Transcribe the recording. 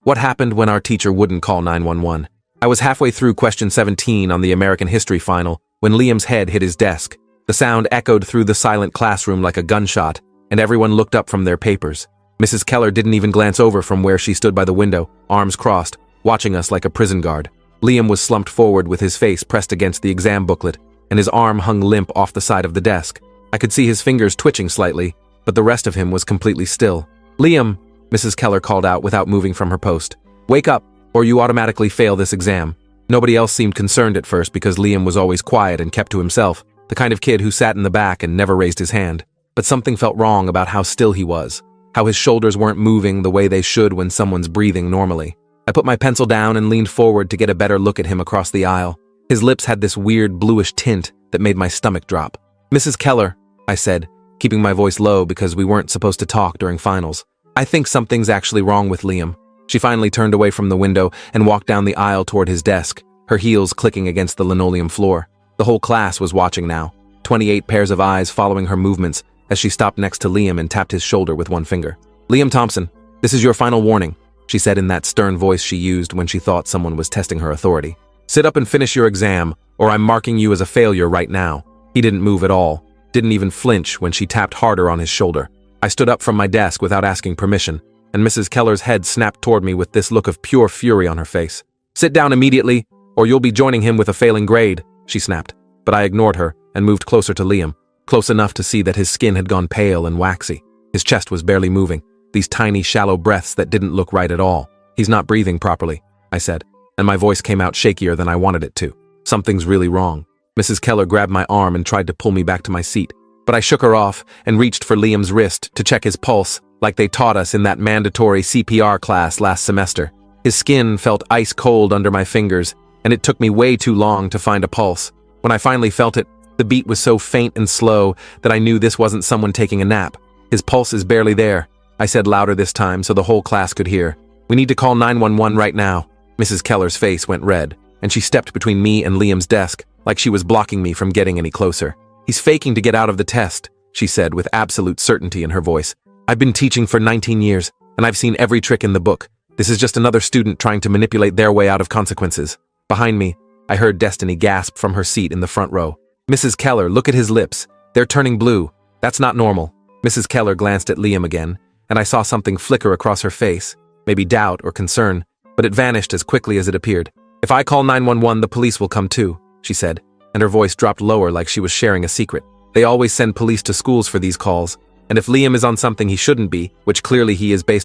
What happened when our teacher wouldn't call 911? I was halfway through question 17 on the American history final when Liam's head hit his desk. The sound echoed through the silent classroom like a gunshot, and everyone looked up from their papers. Mrs. Keller didn't even glance over from where she stood by the window, arms crossed, watching us like a prison guard. Liam was slumped forward with his face pressed against the exam booklet, and his arm hung limp off the side of the desk. I could see his fingers twitching slightly, but the rest of him was completely still. "Liam," Mrs. Keller called out without moving from her post. "Wake up, or you automatically fail this exam." Nobody else seemed concerned at first because Liam was always quiet and kept to himself, the kind of kid who sat in the back and never raised his hand. But something felt wrong about how still he was, how his shoulders weren't moving the way they should when someone's breathing normally. I put my pencil down and leaned forward to get a better look at him across the aisle. His lips had this weird bluish tint that made my stomach drop. "Mrs. Keller," I said, keeping my voice low because we weren't supposed to talk during finals. "I think something's actually wrong with Liam." She finally turned away from the window and walked down the aisle toward his desk, her heels clicking against the linoleum floor. The whole class was watching now, 28 pairs of eyes following her movements as she stopped next to Liam and tapped his shoulder with one finger. "Liam Thompson, this is your final warning," she said in that stern voice she used when she thought someone was testing her authority. "Sit up and finish your exam, or I'm marking you as a failure right now." He didn't move at all, didn't even flinch when she tapped harder on his shoulder. I stood up from my desk without asking permission, and Mrs. Keller's head snapped toward me with this look of pure fury on her face. "Sit down immediately, or you'll be joining him with a failing grade," she snapped. But I ignored her and moved closer to Liam, close enough to see that his skin had gone pale and waxy. His chest was barely moving, these tiny, shallow breaths that didn't look right at all. "He's not breathing properly," I said, and my voice came out shakier than I wanted it to. "Something's really wrong." Mrs. Keller grabbed my arm and tried to pull me back to my seat, but I shook her off and reached for Liam's wrist to check his pulse, like they taught us in that mandatory CPR class last semester. His skin felt ice cold under my fingers, and it took me way too long to find a pulse. When I finally felt it, the beat was so faint and slow that I knew this wasn't someone taking a nap. "His pulse is barely there," I said louder this time so the whole class could hear. "We need to call 911 right now." Mrs. Keller's face went red, and she stepped between me and Liam's desk, like she was blocking me from getting any closer. "He's faking to get out of the test," she said with absolute certainty in her voice. "I've been teaching for 19 years, and I've seen every trick in the book. This is just another student trying to manipulate their way out of consequences." Behind me, I heard Destiny gasp from her seat in the front row. "Mrs. Keller, look at his lips. They're turning blue. That's not normal." Mrs. Keller glanced at Liam again, and I saw something flicker across her face, maybe doubt or concern, but it vanished as quickly as it appeared. "If I call 911, the police will come too," she said, and her voice dropped lower like she was sharing a secret. "They always send police to schools for these calls, and if Liam is on something he shouldn't be, which clearly he is based